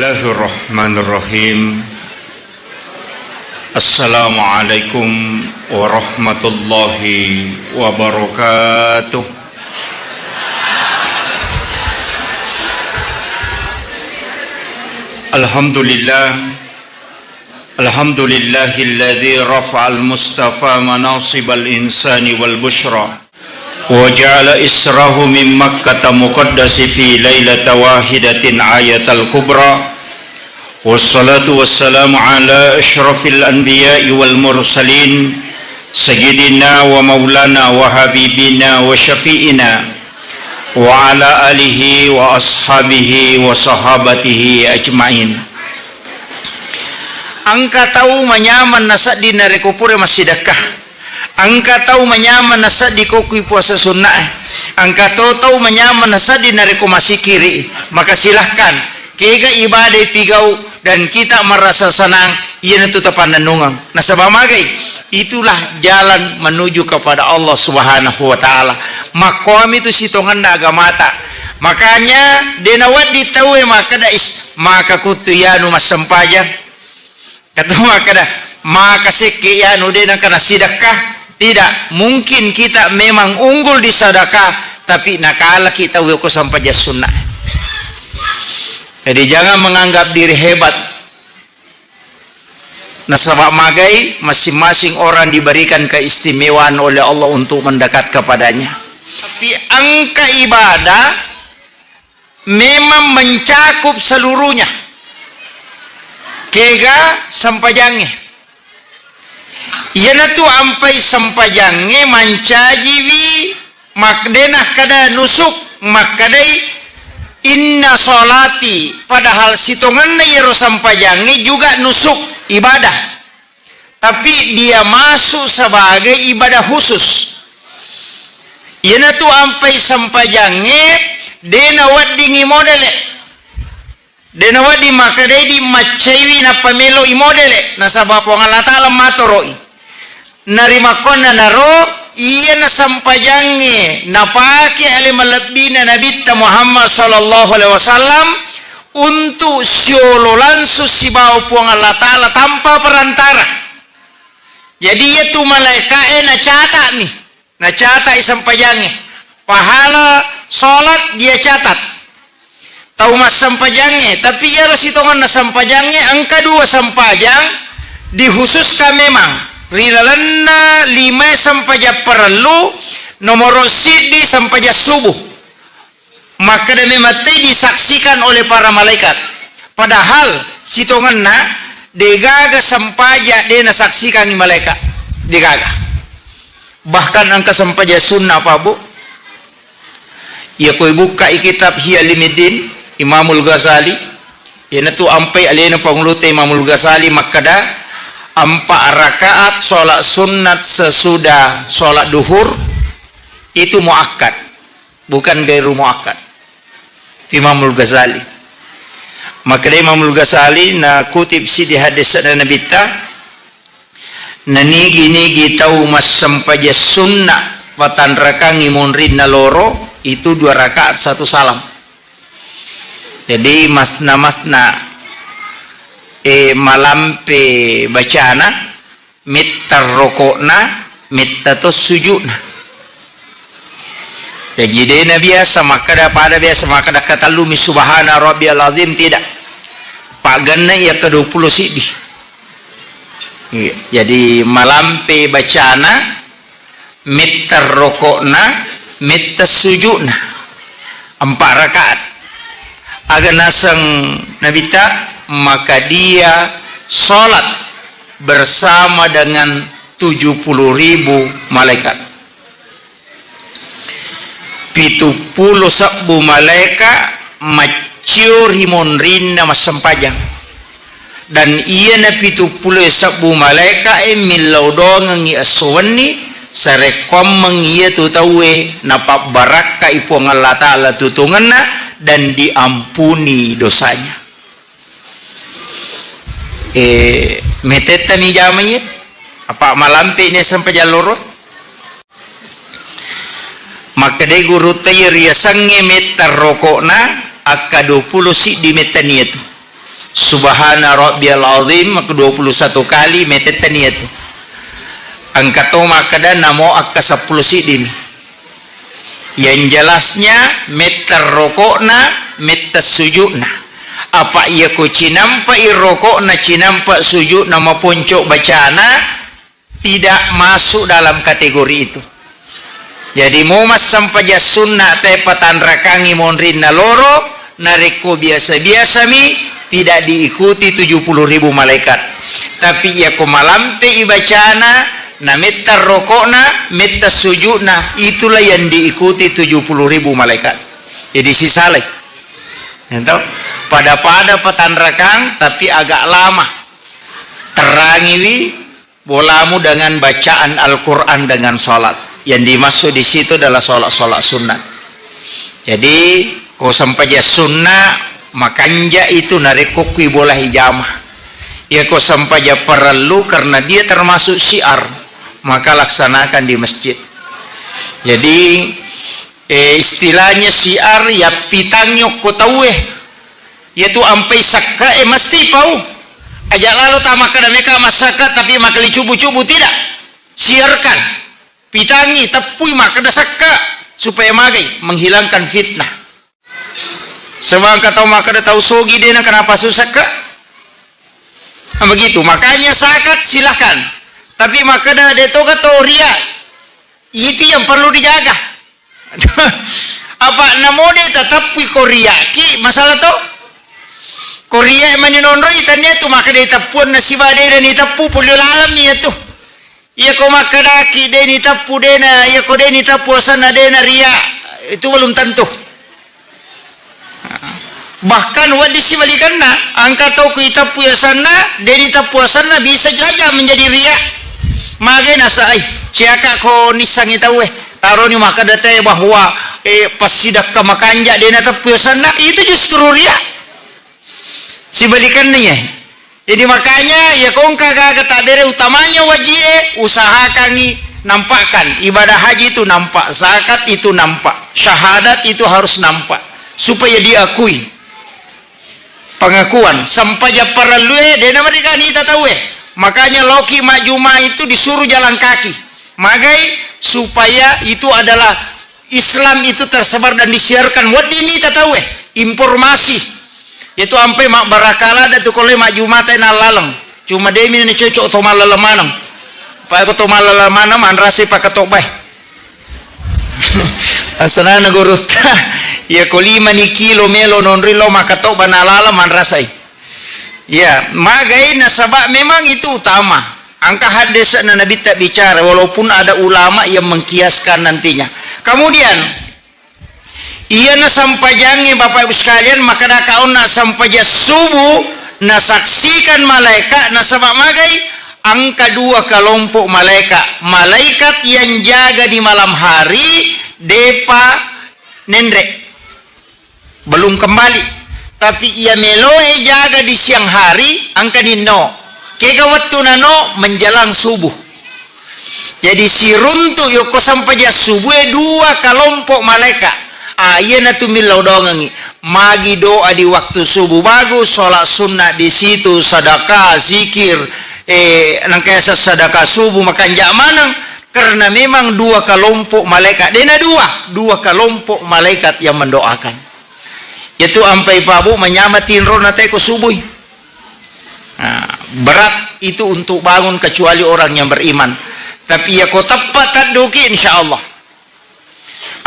Bismillahirrahmanirrahim. Assalamualaikum warahmatullahi wabarakatuh. Alhamdulillahilladzi rafa'al mustafa manasibal insani wal bushra wa ja'ala israhu min makkata muqaddasi fi lailata wahidatin ayatal kubra wassalatu wassalamu ala ashrafil anbiya'i wal mursalin sayyidina wa maulana wa habibina wa syafi'ina wa ala alihi wa ashabihi wa sahabatihi ajma'in. Angka tahu menyaman nasa di narekupure masih dekah. Angka tahu menyaman nasa di kokui puasa sunnah. Angka tahu menyaman nasa di nareku masih kiri. Maka silahkan kega ibadah pigau dan kita merasa senang. Ia itu tepan nanungang. Nasabah magai itulah jalan menuju kepada Allah Subhanahu wa taala. Makom itu sitongan agamata. Makanya denawat ditahu maka kutuyanu mas sempajang. Kata maka maka sekiyanu denang kana sidakah. Tidak mungkin kita memang unggul di sedekah, tapi nakala kita weko sampai sunnah. Jadi jangan menganggap diri hebat. Nasabak magai masing-masing orang diberikan keistimewaan oleh Allah untuk mendekat kepadanya. Tapi angka ibadah memang mencakup seluruhnya. Kega sampajangnya. Yana tu ampai sampajange mancajiwi makdenah kada nusuk makadai inna solati padahal sitonganna yero sampajange juga nusuk ibadah tapi dia masuk sebagai ibadah khusus. Yana tu ampai sampajange dena wadingi modele dena wadi makadai di macewi na pamelo i modele nasabab Allah taala matoroi narima kona naro iya na sampajange napake ale malabina Nabi Muhammad sallallahu alaihi wasallam untuk siololansu sibau puang Allah taala tanpa perantara. Jadi itu malaikat na catat nih, na catat sampajange pahala salat dia catat tahu mas sampajange tapi ya rositongan na sampajange angka 2 sampajang dikhususkan memang rilalana 5 sampaja perlu nomor sidi sampaja subuh maka demi mati disaksikan oleh para malaikat padahal sitongan na degaga sampaja dena saksikan ni malaikat degaga bahkan angka sampaja sunnah apa bu ya koi buka kitab Ihya Ulumuddin Imamul Ghazali yana tu ampai alena pangulute Imamul Ghazali makada 4 rakaat sholat sunat sesudah sholat duhur itu muakkad bukan gairu muakkad. Imamul Ghazali maka Imamul Ghazali na kutip si di hadis na nabita na nigi tahu mas sampaja sunnah watan rakangi munrin na loro itu 2 rakaat 1 salam. Jadi masna malampe bacana mittar rokokna mittatus sujudna. Jadi dia biasa maka pada biasa maka kata lumi subhana rabbiyal azim tidak. Pak ganna ya ke-20 sidi. Jadi malampe bacana mittar rokokna mittas sujudna 4 rakaat. Agar nasang nabita maka dia sholat bersama dengan 70.000 malaikat. 70.000 malaikat maciur himonrinna mas sampajang dan iya na 70.000 malaikat milaudong ngi aswani sarekom mengia tutawe napak baraka ipuang Allah taala tutunganna dan diampuni dosanya. Meteta mi jamanya apa malampe ini sampai jalur maka de guru tayo riasange metar rokokna akka 20 si di metani itu subhana rabbiyal azim maka 21 kali metetan itu angkat makada namo akka 10 sidim yang jelasnya meter rokokna meter sujudna apa ia ko cinampa irokokna cinampa sujudna maupun cok bacana tidak masuk dalam kategori itu. Jadi mumas sampaja sunnah te patanrakangi monrinna loro nareko biasa-biasa mi tidak diikuti 70.000 malaikat. Tapi ia ko malam te ibacana na metta rokokna metta sujudna itulah yang diikuti 70.000 malaikat. Jadi si saleh. Entah pada patanrakang tapi agak lama. Terangi bolamu dengan bacaan Al-Qur'an dengan salat. Yang dimaksud di situ adalah salat sunnah. Jadi kau sampai sunnah makanja itu narikokui bola hijamah. Ya kau sampai perlu karena dia termasuk syiar, maka laksanakan di masjid. Jadi istilahnya syiar ya pitangyo ko tahu yaitu ampai sakka mesti pau. Ajak lalu tamak mereka masyarakat tapi makali cubu-cubu tidak. Siarkan, pitangi, tepui maka sakka supaya magai menghilangkan fitnah. Sebab kata maka tahu sogi dia kenapa susah ke? Begitu, makanya sakat silahkan. Tapi maka dah dia toga ria. Itu yang perlu dijaga. Apa namode tetap korea ki masalah to? Korea maninonroi tanya tu maka dia tapuan nasiba dia dan itapu pulio alam ni tu. Ia ko maka daki dia ni tapu dena, ia ko dia ni tapu sana dena ria. Itu belum tentu. Bahkan wadisi balikanna angka tau kita puasana dari tapuasana bisa saja menjadi ria. Mage nasai ciaka ko nisangi tahu taruh ni maka data bahwa pasidak kamakanja dena tapuasana itu justru ria. Si balikannya ya. Jadi makanya ya kong kagak dere utamanya wajib usahakan nampakkan ibadah haji itu nampak, zakat itu nampak, syahadat itu harus nampak supaya diakui. Pengakuan sampai para luwe dena mereka ni tahu makanya loki majuma itu disuruh jalan kaki magai supaya itu adalah Islam itu tersebar dan disiarkan buat ini tahu informasi itu sampai mak barakala ada tu kalau majuma tena lalang cuma demi ni cocok to malalamanam pa ko to malalamanam anrasi pa katok bay asana nagurutta ya ko 5 kilo melo nonrilo makatok banalala manrasai ya magai nasabak memang itu utama angka hadis na nabi tak bicara walaupun ada ulama yang mengkiaskan nantinya. Kemudian ia na sampajangi Bapak Ibu sekalian maka dakaon na sampaja subuh na saksikan malaikat na sabak magai angka 2 kelompok malaikat yang jaga di malam hari depa nendrek belum kembali tapi ia meloe jaga di siang hari angka dino kega waktu nano menjelang subuh. Jadi si runtu yoko sampai subuh 2 kelompok malaikat iya natu milau dongangi magi doa di waktu subuh bagus sholat sunnah di situ sedekah zikir nangkesa sedekah subuh makan jamanang karena memang 2 kelompok malaikat dena 2 kelompok malaikat yang mendoakan itu ampai pabu menyamatin rona teko subuh. Berat itu untuk bangun kecuali orang yang beriman tapi ya ko tepat taduki insyaallah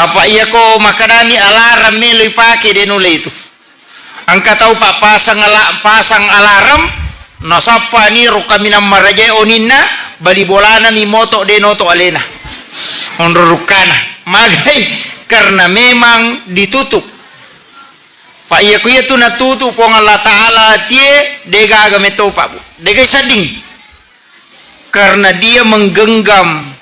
apa iya ko makadani alarm meloi pake denule itu angka tahu pak pasang alarm nasapa ni rukaminam maraja oninna bali bolana mi moto denoto alena onrukana magai karena memang ditutup pak iya ku itu natutup pong Allah Ta'ala tie dega agame to pak bu dega sading karena dia menggenggam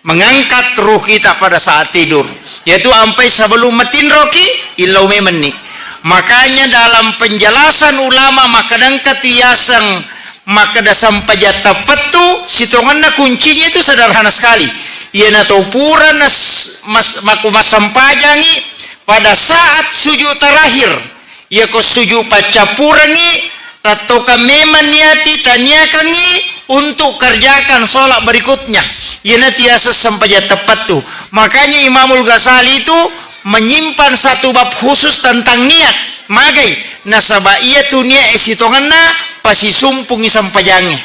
mengangkat ruh kita pada saat tidur yaitu sampai sebelum metin roki ilau memeni makanya dalam penjelasan ulama makadang katuyasang makada sampai jatah petu sitonganna kuncinya itu sederhana sekali ia na taupuran maku masampajangi pada saat sujud terakhir ia ko sujud pacapurangi atau kami maniati tanyakangi untuk kerjakan sholat berikutnya. Ia tiasa sampai tepat tuh. Makanya Imamul Ghazali itu menyimpan satu bab khusus tentang niat. Magai nasaba ia tu niat esitonganna pasti sumpungi sampajangnya.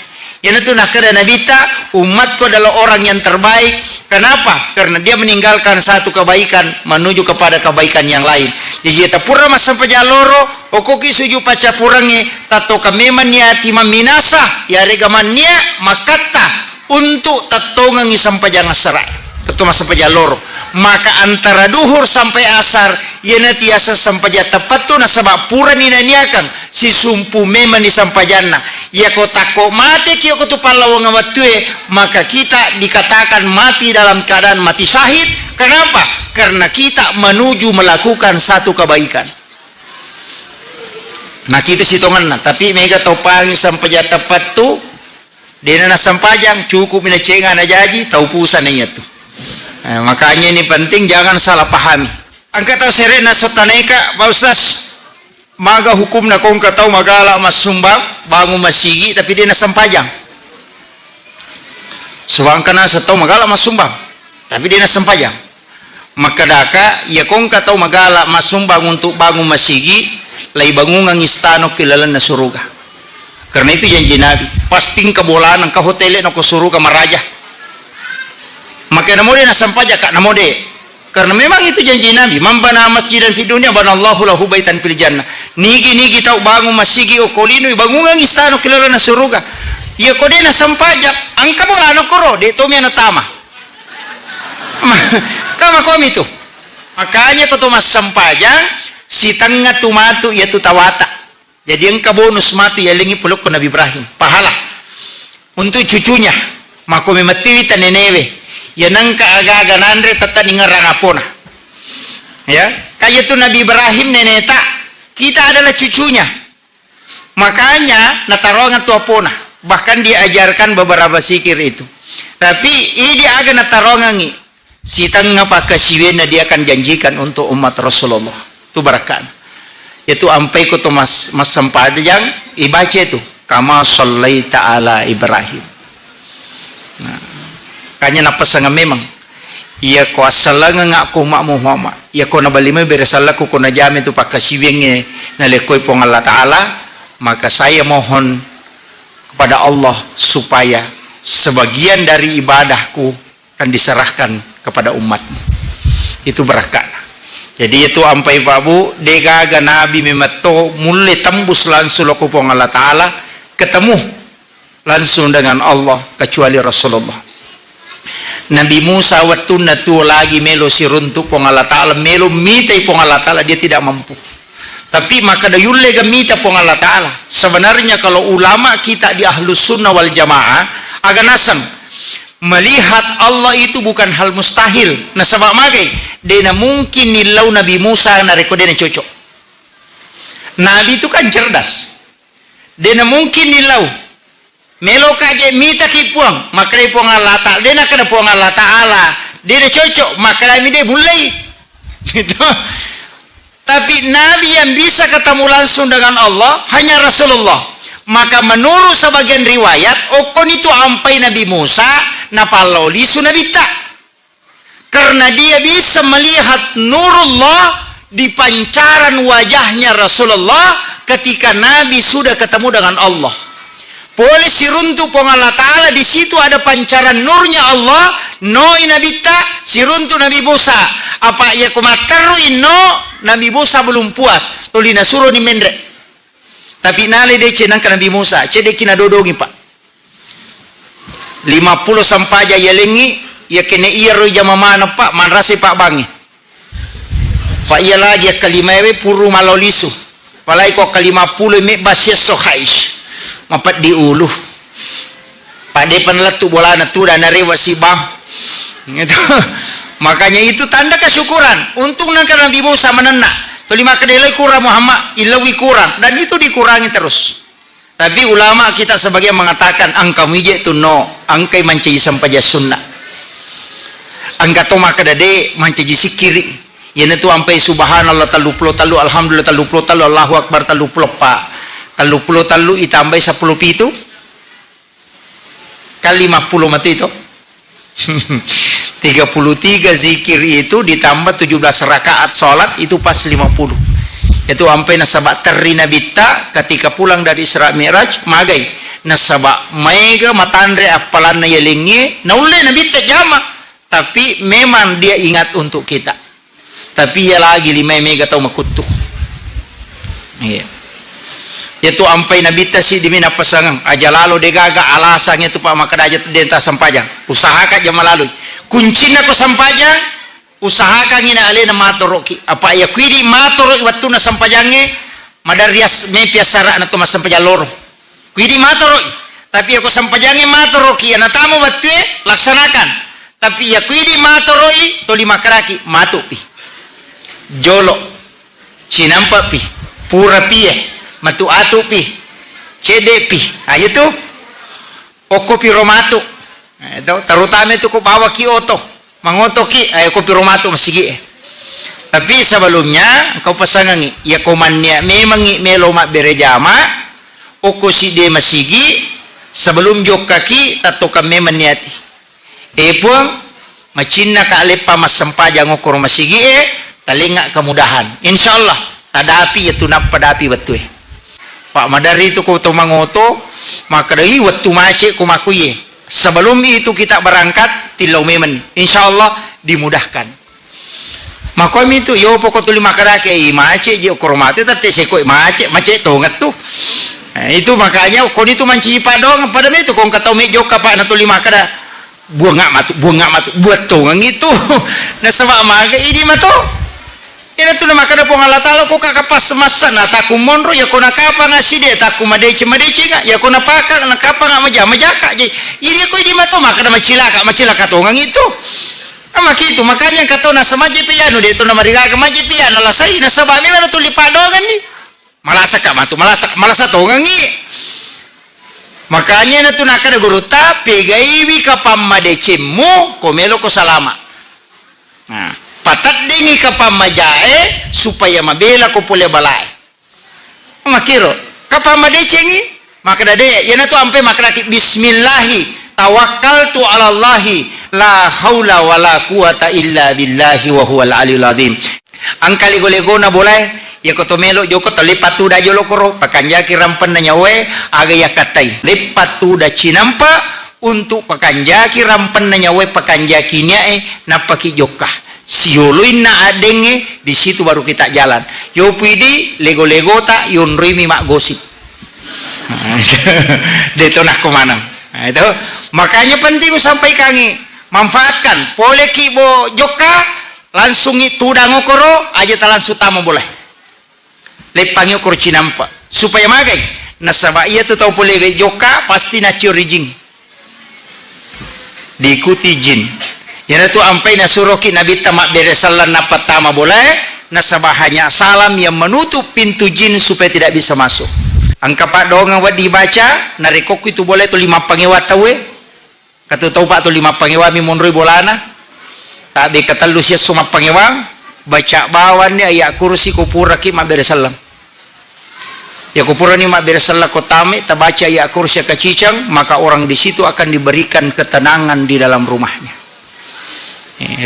Ia tu nak kada nabita umatku adalah orang yang terbaik. Kenapa? Karena dia meninggalkan satu kebaikan menuju kepada kebaikan yang lain. Jadi kita pura mas sampai jaloro, okoki suju paca purangi, tato kami maniati maminasa, ya regamannya makata untuk tatongangi sampai jangan serai. Tato mas sampai jaloro. Maka antara duhur sampai asar, yana tiasa sampai tepat tu nasabak pura ninaniakan si sumpu memang di sampai jannah. Ya kota ko mati kio kutu palawang amatue, maka kita dikatakan mati dalam keadaan mati syahid. Kenapa? Karena kita menuju melakukan satu kebaikan. Nah kita sitongan nah, tapi mega topangi sampai tepat tu, dia nana sampajang cukup mina cengan aja aji tau pusan nya tu. Makanya ini penting jangan salah pahami. Angkat tahu serena sotaneka Pak Ustaz. Maga hukum na kong katau magala mas sumbang bangun masigi tapi dia na sampajang. Suang kana sa tau magala mas sumbang tapi dia na sampajang. Maka daka ya kong katau magala mas sumbang untuk bangun masigi lai bangungang istano kilalan na suruga. Karena itu janji Nabi. Pasting kabolaan ang kahotele na ko suruga maraja. Maka namode na sampaja kak namode. Karena memang itu janji Nabi. Mambana masjidan fi dunya banallahu lahu baitan fil jannah. Nigi tau bangun masigi o kolino bangungang istano kilala na suruga. Ya kode na sampaja angka bola no koro de to na tama. Kama komi tu. Makanya ko to mas sampajang si tanga tumatu ya tu tawata. Jadi angka bonus mati ya lingi peluk ko Nabi Ibrahim. Pahala untuk cucunya. Mako mematiwi tanenewe. Ya nangka aga-aga nandre tata ningarang apona. Ya, kayak itu Nabi Ibrahim neneta, kita adalah cucunya. Makanya natarongan tu apona. Bahkan diajarkan beberapa zikir itu. Tapi ini aga natarongangi. Si tengah pakai siwena dia akan janjikan untuk umat Rasulullah. Itu barakan. Itu ampai ku tu mas sempadang ibaca itu. Kama sallaita ala Ibrahim. Nah. Kanya napasanga memang iya ko asalanga nga ko Muhammad iya ko nabalime beresala ko na jame tu pakasiwenge na lekoy po Allah Taala maka saya mohon kepada Allah supaya sebagian dari ibadahku akan diserahkan kepada umatmu itu berkah. Jadi itu ampai babu degaga nabi memato mulai tembus langsung ko po Allah Taala ketemu langsung dengan Allah kecuali Rasulullah. Nabi Musa waktu natu lagi melo siruntuk pong Allah Ta'ala melo mitai pong Allah Ta'ala dia tidak mampu tapi maka dayulle gamita pong Allah Ta'ala. Sebenarnya kalau ulama kita di Ahlus Sunnah wal Jamaah agak nasam melihat Allah itu bukan hal mustahil. Nah sebab magai dena mungkin nilau Nabi Musa nareko dena cocok. Nabi itu kan cerdas dena mungkin nilau melo kaje mita kipuang maka dia puang Allah Ta'ala dia nak kena puang Allah Ta'ala dia cocok maka dia mulai gitu. Tapi Nabi yang bisa ketemu langsung dengan Allah hanya Rasulullah. Maka menurut sebagian riwayat okon itu ampai Nabi Musa napaloli sunabita karena dia bisa melihat nurullah di pancaran wajahnya Rasulullah ketika Nabi sudah ketemu dengan Allah. Boleh siruntuk pong Allah Ta'ala di situ ada pancaran nurnya Allah. Noi Nabi ta siruntuk Nabi Musa. Apa ya kumataruin no Nabi Musa belum puas. Tolina suruh ni mendre. Tapi nale de cenang ke Nabi Musa. Cede kina dodongi pak. 50 sampaja ya lengi ya kene iya roi jama mana pak manrasi pak bangi. Pak iya lagi ya kalimawe puru malolisu. Palai kok 50 me basya sohaish. Mapat di ulu pada penletu bola natu dan narewa si bang gitu. Makanya itu tanda kesyukuran untuk nangka Nabi Musa menena tu lima kedelai kurang Muhammad ilawi kurang dan itu dikurangi terus. Tapi ulama kita sebagian mengatakan angka mije tu no angkai mancaji sampaja sunnah angka to maka dade mancaji sikiri yana tu ampai subhanallah talu alhamdulillah talu Allahu akbar talu pak. 30 itambah 10 pitu kali 50 mati itu 33 zikir itu ditambah 17 rakaat sholat itu pas 50. Itu sampai nasabak terina bitta ketika pulang dari Isra Mi'raj magai nasabak mega matandre apalan na yalingi naule nabitta jama, tapi memang dia ingat untuk kita, tapi ya lagi 5 mega tau makutuh. Iya. Itu ampai nabita si dimina pasangan aja lalu degaga alasanya tu pak maka aja denta sampajang usahakan jam lalu kuncinya ko sampajang usahakan ina alena matoroki apa ya kuidi matoroki waktu na sampajange madarias mepias sara na to mas sampajang loro kuidi matoroki tapi aku sampajange matoroki ana tamu waktu laksanakan tapi ya kuidi matoroki to lima keraki matupi jolo cinampa pi pura pie matu atu pi cede pi ayo tu kopi romatu itu terutama itu ko bawa kioto mangoto ki ayo kopi romatu masigi tapi sebelumnya kau pasangan ya komannya memang melo mak berejama oko si de masigi sebelum jok kaki tato kami meniati puang macinna ka lepa mas sampajang okor masigi talinga kemudahan insyaallah tadapi itu nap padapi betul Pak Madari itu kau mangoto maka dari waktu macet kau makuye sebelum itu kita berangkat tilau memen insyaallah dimudahkan maka itu yo pokok tuli makarake macet je kormate tete sekoi macet tongat tuh nah, itu makanya kau itu manci padong pada itu kau kata mejo kapak na tuli makara buang matu buat tongang itu nah sebab maga ini matu ina tu nama kada pong Allah Taala ko kakapas masa na taku monro ya kona kapa ngasi de taku madece ga ya kona paka na kapa nga majaka je iri ko di mato maka na macilaka tongang itu ama kitu makanya kato na samaje piano de to na marigaga maje piano lasai na sabami mana tu lipadongan ni malasa ka matu malasa tongang ni makanya na tu na kada guru tapi gaiwi kapam madecemu komelo ko salama nah patat dini kapamajae supaya mabela ko pole balae makiro kapamadecengi maka dade yana tu ampe makraki bismillahi tawakkaltu ala allahi la haula wala quwata illa billahi wa huwal aliyul azim angkali golego na boleh ya kotomelo joko telipatu da jolo koro pakanja kirampan na nyawe aga yakatai lipatu da cinampa untuk pakanja kirampan na nyawe pakanja kinyae napaki jokah sioloin na adenge di situ baru kita jalan. Yo pidi lego-lego tak yon rimi mak gosip. Deto nak kemana? Nah, itu makanya penting sampai kangi manfaatkan. Boleh kibo joka langsung itu dangokoro aja talan sutama boleh. Lepangi okor cinampa supaya magai. Nasaba iya tu tahu boleh joka pasti na curi diikuti jin. Yang itu ampai nasuroki Nabi tamak beresalan napat tama boleh nasabah hanya salam yang menutup pintu jin supaya tidak bisa masuk. Angka pak dongang wat dibaca narikok itu boleh tu 5 pangewa tawe kata tahu pak tu 5 pangewa mi monroi bolana tak kata lusia suma pangewa baca bawannya ayat kursi kupura ki mak beresalam ya kupura ni mak beresalam kotame tak baca ayat kursi kacicang maka orang di situ akan diberikan ketenangan di dalam rumahnya.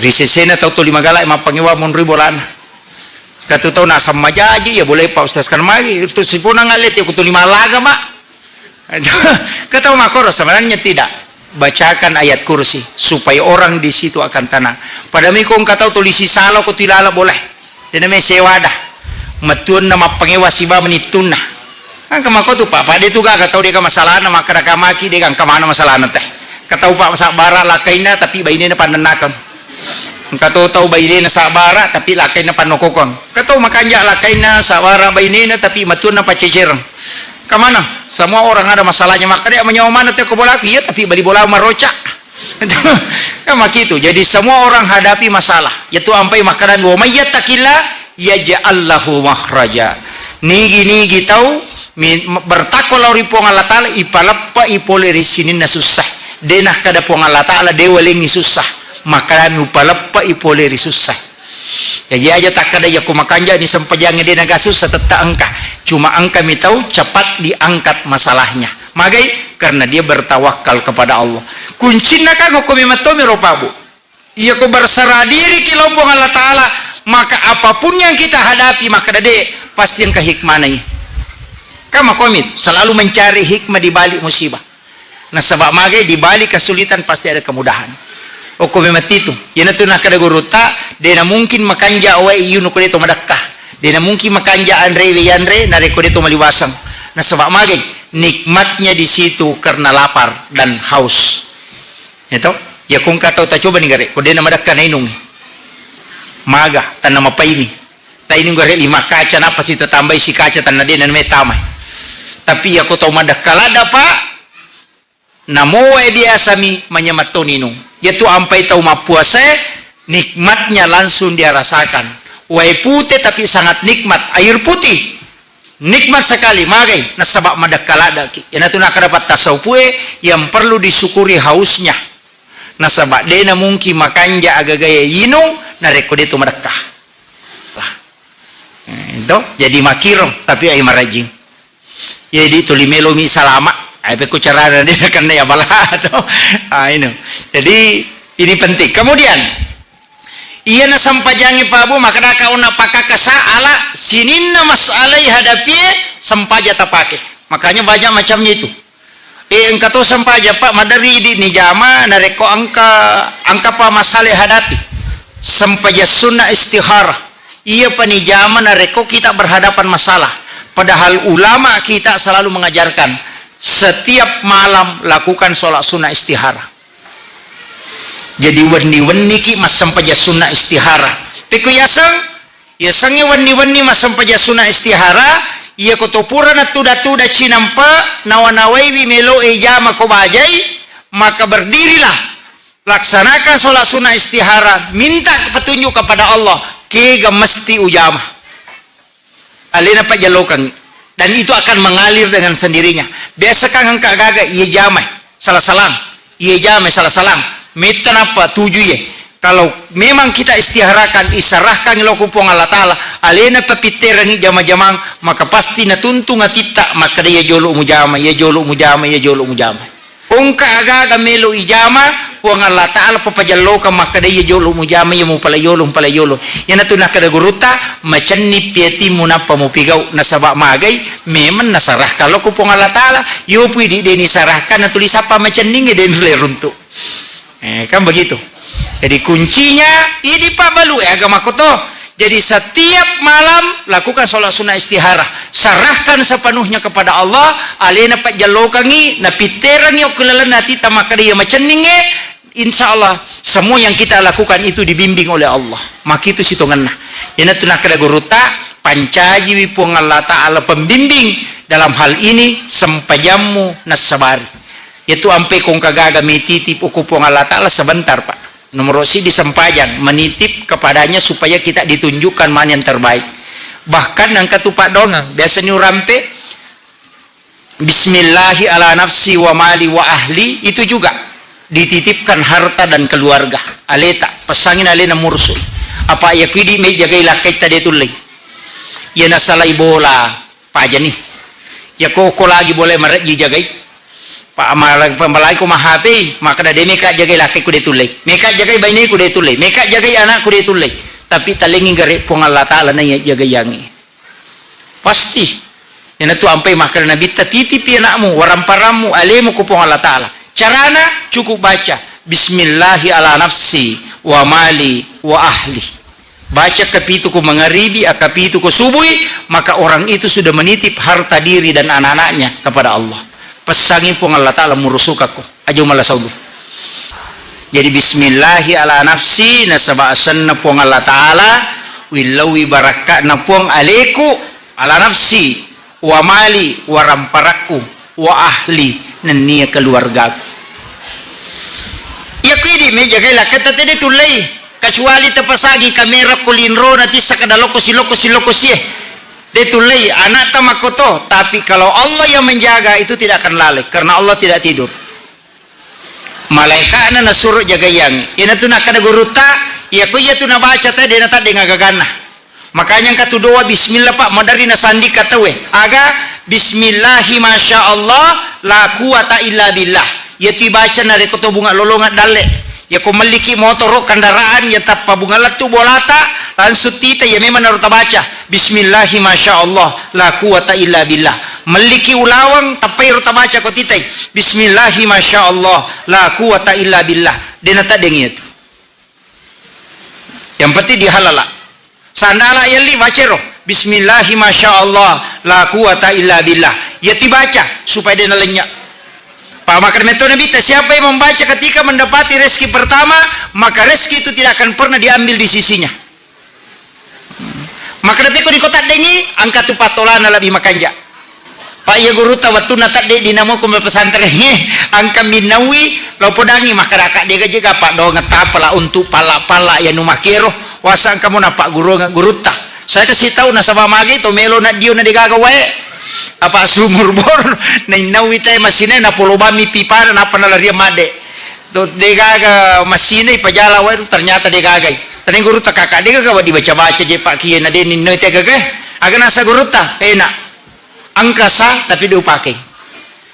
Risesena tau tu 5 galak emang pangewa monri bolana kata tau nak sama jaji ya boleh pak ustaz kan magi itu si puna ngalet ya kutu 5 laga mak kata makoro sebenarnya tidak bacakan ayat kursi supaya orang di situ akan tenang pada mikong kata tulisi salo ko tilala boleh dan namanya sewadah matun nama pangewa siba menitun nah kan kemako tu pak pada itu gak tau dia ke masalah nama kada kamaki dia kan kemana masalah teh kata pak masak bara lakaina tapi bayinya pandenakan kata tahu bayi na sabara tapi lakai na panokokon kata makanya lakai na sabara bayi na tapi matun na pacecerang kemana semua orang ada masalahnya maka dia menyawa mana teh kebolaki ya tapi bali bola marocak mak itu jadi semua orang hadapi masalah yaitu ampai makanan wa may yattaqillah yaj'al lahu makhraja nigi tahu bertakwa ri pong Allah taala ipalappa ipole risinin na susah denah kada pong Allah taala dewalingi susah maka upalappa ipole ri susah Ya aja tak kada ya kumakanja ni sampajang di nagasus seteta angka. Cuma angka mi tahu cepat diangkat masalahnya. Magai karena dia bertawakal kepada Allah. Kuncinya kan hukum matomi ropabu. Ia ku berserah diri kilompong Allah Ta'ala, maka apapun yang kita hadapi maka dade pasti yang kehikmanai. Kama komit selalu mencari hikmah di balik musibah. Nah sebab magai di balik kesulitan pasti ada kemudahan. Oko memang itu. Yana tu nak kada guruta, dena mungkin makanja awai iu nu kudeto madakah. Dena mungkin makanja Andre Wiandre nare kudeto maliwasang. Nah sebab magai nikmatnya di situ karena lapar dan haus. Itu ya kung katau ta coba nih gare, kudena madakah na inung. Maga tanah mapaimi. Ta ini gare 5 kaca napa sih tambah si kaca tanah dena me tamay. Tapi aku tahu madakah lada pak. Namoe biasa mi menyematon inung. Yaitu ampai tahu mapuase nikmatnya langsung dia rasakan. Wai putih tapi sangat nikmat, air putih nikmat sekali. Magai nasabak madakalada ki. Yana tu nak dapat tasawpue yang perlu disyukuri hausnya. Nasabak dena mungkin makanja agagaya yinung narekode tu madakah. Itu jadi makiro tapi ay marajing. Jadi tulimelo mi salama. Aku cara dia kena ya bala atau ini. Jadi ini penting. Kemudian ia na sampajangi pabu maka kau nak pakai kasa ala sininna masalai hadapi sampaja tapake. Makanya banyak macamnya itu. Engkau tahu sampaja pak madari di nijama nareko angka pa masalah hadapi sampaja sunnah istihara. Ia penijama nareko kita berhadapan masalah. Padahal ulama kita selalu mengajarkan setiap malam lakukan sholat sunnah istihara. Jadi wani-wani ki mas sampaja sunnah istihara. Piku yasangnya wani-wani mas sampaja sunnah istihara. Ia kotopura na tuda-tuda cinampa nawanawai melo ejama ko bajai. Maka berdirilah, laksanakan sholat sunnah istihara, minta petunjuk kepada Allah. Kega mesti ujama. Alina pak jalokan. Dan itu akan mengalir dengan sendirinya. Biasa kan engkau gaga iya jamai salah salam, iya jamai salah salam. Metan apa tujuh ye. Kalau memang kita istiharakan, isarahkan lo kupong Allah Ta'ala, alena pepiterangi jama-jamang, maka pasti natuntung atita, maka dia jolo mujama, ya jolo mujama, ya jolo mujama. Ungka agaga melo ijama, puang Allah Ta'ala papajaloka, maka dia jolo mujama, ya mu palayolo. Yan na kada guruta, macam ni pieti munapa mo pigaw na sabak magay, memang nasarah kalau kupong Allah Ta'ala, yo pwede din isarahkan na tulis apa macam ni, din runtuk. Kan begitu. Jadi kuncinya ini pak balu agama ko to. Jadi setiap malam lakukan sholat sunnah istihara, sarahkan sepenuhnya kepada Allah. Alena pak jalokangi na piterangi okulalan nati tamakari macam ninge. Insya Allah semua yang kita lakukan itu dibimbing oleh Allah. Maka itu situngan nah. Yana tunah kada guruta pancaji wipung Allah Ta'ala pembimbing dalam hal ini sempajamu nasabari. Itu ampe kong kagaga mititip ukupung Allah Ta'ala sebentar pak. Nomor si disempajang menitip kepadanya supaya kita ditunjukkan mana yang terbaik. Bahkan yang ketupak dongang biasanya rampe bismillahi ala nafsi wa mali wa ahli itu juga dititipkan harta dan keluarga. Aleta pesangin alena mursul. Apa ya kidi me jagai lakai tadi tulai. Ya nasalai bola pak aja nih. Ya kok lagi boleh merek jagai. Pak amalan pembalai ko mahape maka da meka jagai laki ku ditulay meka jagai bainai ku ditulay meka jagai anak ku ditulay tapi talingin gare pong Allah Ta'ala na jagai yangi pasti yan tu ampai maka nabi tatitipi anakmu waramparamu alemu ku pong Allah Ta'ala carana cukup baca bismillahi ala nafsi wa mali wa ahli baca kapitu ku mengaribi akapitu ku subui maka orang itu sudah menitip harta diri dan anak-anaknya kepada Allah. Pesangi pun Allah Ta'ala murusukaku aja malah saudu. Jadi bismillahi ala nafsi nasaba asanna pun Allah Ta'ala wilawi barakat na pun aleku ala nafsi wa mali wa ramparaku wa ahli nania keluargaku. Ya kini meja kaya kata tadi tulay kecuali tepasagi kamera kulinro nanti sakadaloko si detulai anak tamakoto, tapi kalau Allah yang menjaga itu tidak akan lalai karena Allah tidak tidur. Malaikat na nasuruh jaga yang ina tu nak kada guruta iya ko iya tu na baca tadi na tadi ngagagana. Makanya katu doa bismillah Pak madari na sandi katawe. Aga bismillahi masyaallah la quwata illa billah. Ya tu baca na rekoto bunga lolonga dalle. Ya ko maliki motor kendaraan ya tappa bunga latu bolata langsung tita ya memang harus baca bismillahi masyaallah la quwata illa billah. Maliki ulawang tapai harus baca ko titai bismillahi masyaallah la quwata illa billah. Dena tak dengi itu. Yang penting dihalala. Sandala yali baca roh bismillahi masyaallah la quwata illa billah. Ya dibaca supaya dia lenyap. Pak maka metode Nabi siapa yang membaca ketika mendapati rezeki pertama, maka rezeki itu tidak akan pernah diambil di sisinya. Maka nanti ko di kota dengi angkat tu patolana lebih makanja. Pak ya guru tawatu natak de dinamo ko pesantren angka minawi lo podangi maka rakak dia jaga Pak do ngetapala untuk pala-pala ya nu makero wasa kamu na Pak guru ta. Saya kasih tahu na sama magi to melo na dio na digaga wae. Apa sumur bor na inawi tay masine na polobami pipa na panalaria made. To digaga masine pajala wae ternyata digagay. Tani guru ta kakak digaga wa dibaca-baca je Pak kiye na denin no te gaga. Aga nasa guru ta enak. Angkasa tapi dia pakai.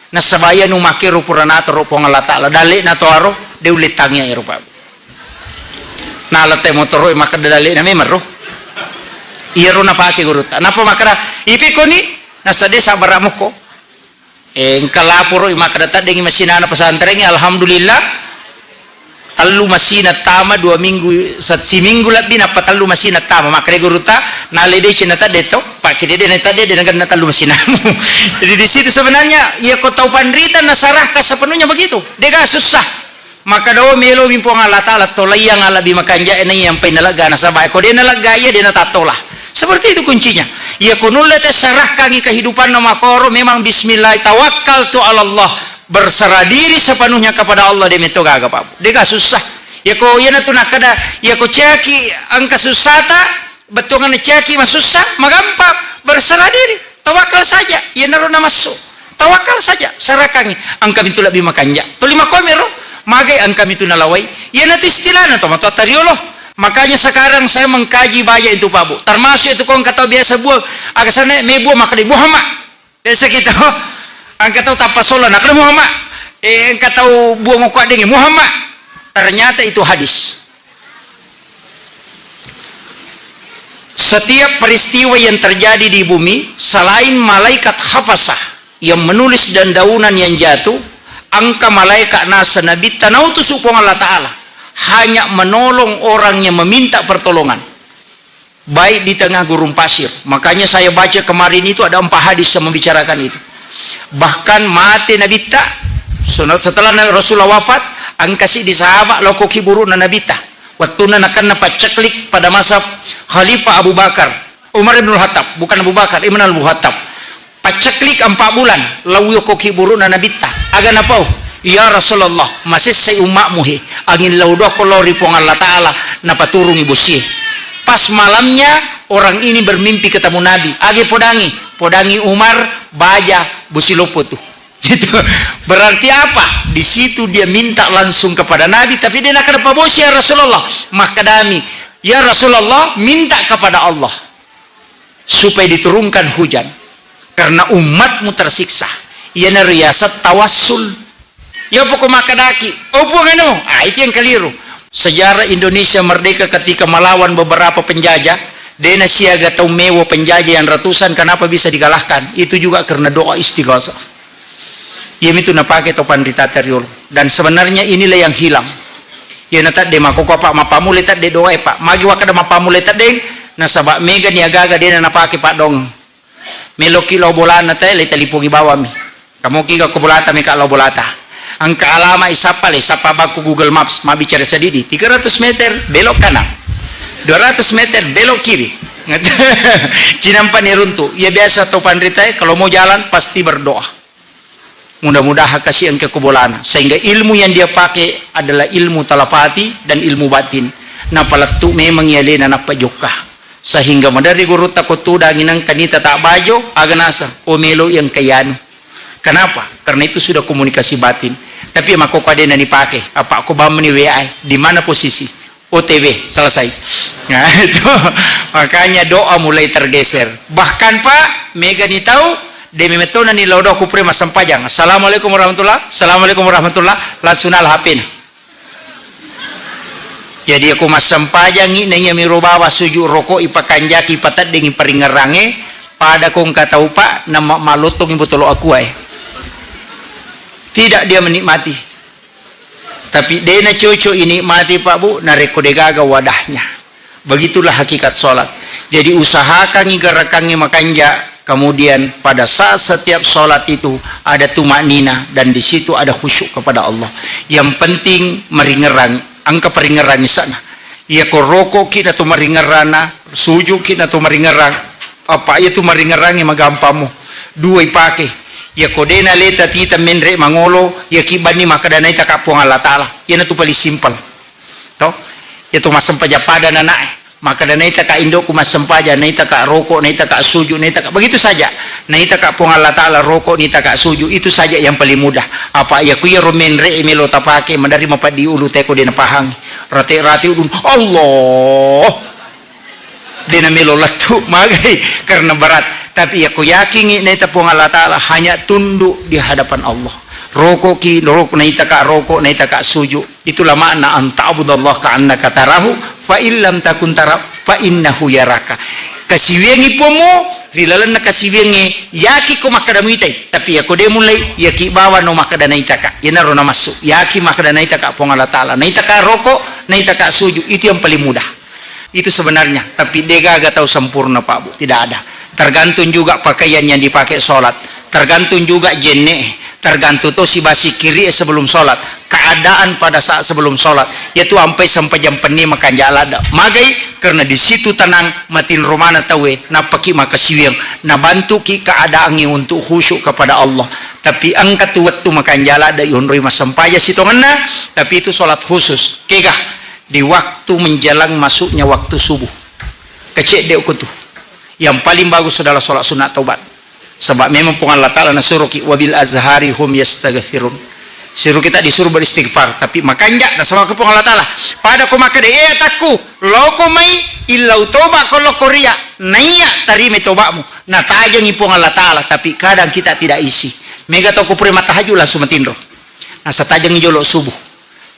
Nasabaya nu makero purana to ro pongalata la dale na to aro de ulitangnya ero Pak. Na la te motor maka dale na memero. Iro na pakai guru ta. Napa makara ipiko ni nasa desa baramuko. Kalapuro maka data dengan masinana pesantren alhamdulillah. Talu masina tama 2 minggu si minggu lebih napa talu masina tama maka guru ta nalede cinata deto pakai dede neta dede dengan talu masina. Jadi di situ sebenarnya ya kau tahu pandrita nasarah sepenuhnya begitu. Dega susah. Maka dawa melo mimpo ngala taala tolayang ala bi makanja ini yang penalaga nasabay ko dia nalaga ya dia natatola. Seperti itu kuncinya. Ya kunulle te sarah kangi kehidupan nama koro memang bismillah tawakkaltu ala Allah. Berserah diri sepenuhnya kepada Allah demi to gaga Pak. Dega susah. Ya ko yana tu nakada ya ko caki angka susata betungan caki masusah magampang berserah diri. Tawakal saja. Ya narona masuk. Tawakal saja sarakangi angka itu lebih makanja. To 5 komero magai angka itu nalawai. Ya nanti istilahna to mato tariolo. Makanya sekarang saya mengkaji banyak itu Pak Bu. Termasuk itu kau kata biasa buah agak sana mebu maka di Muhammad. Biasa kita angkat tahu tapasola nak Muhammad. Angkat tahu buang kuat dengan Muhammad. Ternyata itu hadis. Setiap peristiwa yang terjadi di bumi selain malaikat hafasah yang menulis dan daunan yang jatuh, angka malaikat nasa nabi tanautu supong Allah Ta'ala hanya menolong orang yang meminta pertolongan baik di tengah gurun pasir. Makanya saya baca kemarin itu ada 4 hadis yang membicarakan itu. Bahkan mati Nabi ta setelah Rasulullah wafat angkasi di sahabat loko kiburu na Nabi ta waktu na nakan napaceklik pada masa Khalifah Abu Bakar Umar bin Khattab bukan Abu Bakar Ibn Abu Khattab paceklik 4 bulan lawu yoko kiburu na Nabi ta aga napau ya Rasulullah masih say umakmu he angin laudo kolori pong Allah Ta'ala napaturung ibu sih. Pas malamnya orang ini bermimpi ketemu Nabi agi podangi Umar baja busi luput tuh. Itu berarti apa? Di situ dia minta langsung kepada Nabi tapi dia nak apa bos ya Rasulullah. Maka dami ya Rasulullah minta kepada Allah supaya diturunkan hujan karena umatmu tersiksa. Ia nariasat tawassul. Ya pokok makadaki. Oh buang itu yang keliru. Sejarah Indonesia merdeka ketika melawan beberapa penjajah, dena siaga tau mewo penjajah yang ratusan, kenapa bisa dikalahkan? Itu juga karena doa istighosah. Yang itu napake topan rita teriol. Dan sebenarnya inilah yang hilang. Ya nata de makoko Pak mapamu letat de doa Pak. Magi wakada mapamu letat deng nasaba mega ni agaga dena napake Pak dong. Meloki lo bolana teh leta lipungi bawami. Kamu kika ko bolata meka lo bolata. Angka alama isapa baku Google Maps ma bicara sedidi 300 meter belok kanan 200 meter belok kiri cinampan runtuh ya biasa topan ritai kalau mau jalan pasti berdoa mudah-mudahan kasih engke kebolana sehingga ilmu yang dia pakai adalah ilmu talapati dan ilmu batin napalatu memang yalena napajokah sehingga madari guru takutu danginang kanita tak bajo aganasa omelo yang kayano. Kenapa? Karena itu sudah komunikasi batin. Tapi makoko ada yang dipakai. Apa aku bam ni WA? Di mana posisi? OTW selesai. Nah itu makanya doa mulai tergeser. Bahkan Pak Mega ni tahu demi metona ni laudo ku prema sampajang. Assalamualaikum warahmatullah. Assalamualaikum warahmatullah. Langsung al HP. Jadi aku mas sampajang ni na mi robawa suju rokok ipakanjaki patat dengan peringerange pada kong kata Pak nama malotong ibu tolo aku Tidak dia menikmati. Tapi dia na cucu ini mati Pak Bu, nareko degaga wadahnya. Begitulah hakikat sholat. Jadi usahakan ngigarakannya makanja. Kemudian pada saat setiap sholat itu ada tumak nina dan di situ ada khusyuk kepada Allah. Yang penting meringerang, angka peringerang di sana. Ya koroko kita tu meringerana, sujud kita tu meringerang. Apa itu meringerangi magampamu. Dua ipake. Ya kodena leta tita menre mangolo ya kibani maka danai takapong Allah Ta'ala. Yan itu paling simpel. Toh? Ya tu masam pajapada nanae. Maka danai taka indo ku masam paja, nai taka rokok, nai taka sujud, nai taka begitu saja. Nai takapong Allah Ta'ala rokok, nai taka sujud itu saja yang paling mudah. Apa ya ku ya romenre emelo tapake mandari mapadi ulu teko dena pahang. Rati-rati ulun Allah. Dena melo latu magai karena berat. Tapi aku yakin ini tepung Allah Ta'ala hanya tunduk di hadapan Allah. Rokok ki rokok naita ka rokok naita ka sujud. Itulah makna anta'budallah ka'annaka tarahu fa illam takun tara fa innahu yaraka. Kasiwengi pomo rilalan na kasiwengi yaki ko makadamuitay. Tapi ako de mulai yaki bawa no makadanaita ka. Yan na masuk. Yaki makadanaita ka pong Allah Ta'ala. Naita ka rokok naita ka sujud. Itu yang paling mudah. Itu sebenarnya, tapi dia gak tahu sempurna Pak Bu, tidak ada. Tergantung juga pakaian yang dipakai sholat, tergantung juga jenis, tergantung tuh si basi kiri sebelum sholat, keadaan pada saat sebelum sholat, yaitu sampai jam peni makan jalan. Magai karena di situ tenang, matin romana tawe, napaki maka siwang, na bantu ki keadaannya untuk khusyuk kepada Allah. Tapi angkat waktu makan jalan ada yunrui masampaya sitonganna, tapi itu sholat khusus, kegah. Di waktu menjelang masuknya waktu subuh kecek dek tuh yang paling bagus adalah sholat sunat taubat sebab memang Allah Ta'ala nasuruh ki wabil azhari hum yastaghfirun suruh kita disuruh beristighfar tapi makanya nah sama Allah Ta'ala pada ko maka de taku loko mai illau toba kalau korea naiya tarime tobamu nah tajang ipong Allah Ta'ala tapi kadang kita tidak isi mega toko prima tahajud langsung matindro nah satajang jolo subuh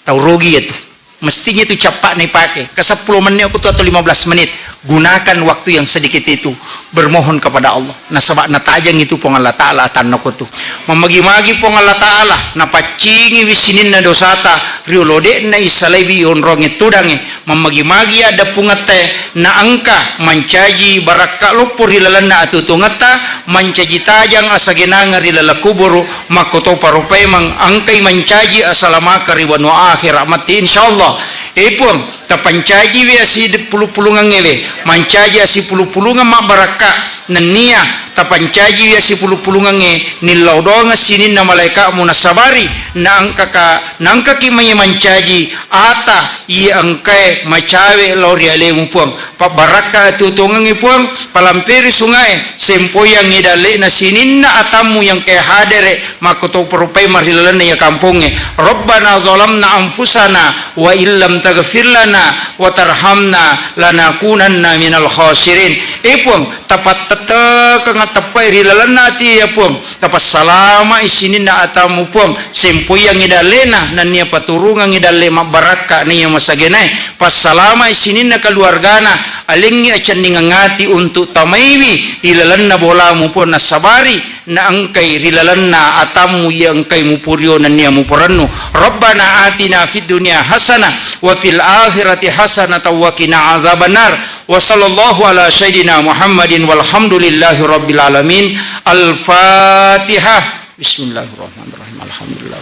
tahu rugi itu mestinya itu cepat nih pakai ke 10 menit atau 15 menit gunakan waktu yang sedikit itu bermohon kepada Allah nah sebab na tajang itu pong Allah Ta'ala tanah kutu memagi-magi pong Allah Ta'ala na pacingi wisinin na dosata riolode na isalaibi onrongi tudangi memagi-magi ada pungate na angka mancaji baraka lupur hilalan na atutungata mancaji tajang asagenanga rilala kuburu makoto parupai mang angkai mancaji asalamaka riwanu akhir mati insyaallah ipun tapancaji we asi pulungan ngewe mancaji asi pulungan mak baraka nenia tapancaji we asi pulungan nge nilaudonga sinin na malaika munasabari na angka ki mancaji ata i angkai macawe lori ale mupuang pa baraka tutungan ipuang palampiri sungai sempoyang ngidale na sinin na atamu yang kaya hadere makoto perupai marilalana ya kampungnya Rabbana zalamna anfusana wa illam taghfir lana wa tarhamna lanakunanna minal khasirin ipung tapat tete kangatapai rilalana ti yapung tapas salama isinin na atamu pung sempoyang ngidalena na niya paturungan ngidale mabaraka niya masagenay pas salama isinin na keluargana alingi acan ngangati untuk tamaiwi rilalan na bola mo po na sabari na angkay rilalan na atamu yang kay mupuryo na niya mupuranno Rabbana atina fid dunya hasana wa fil akhirati hasana wa qina azabannar wa sallallahu ala sayyidina Muhammadin walhamdulillahi rabbil alamin al-fatihah bismillahirrahmanirrahim alhamdulillah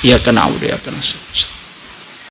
iyyaka na'budu wa iyyaka nasta'in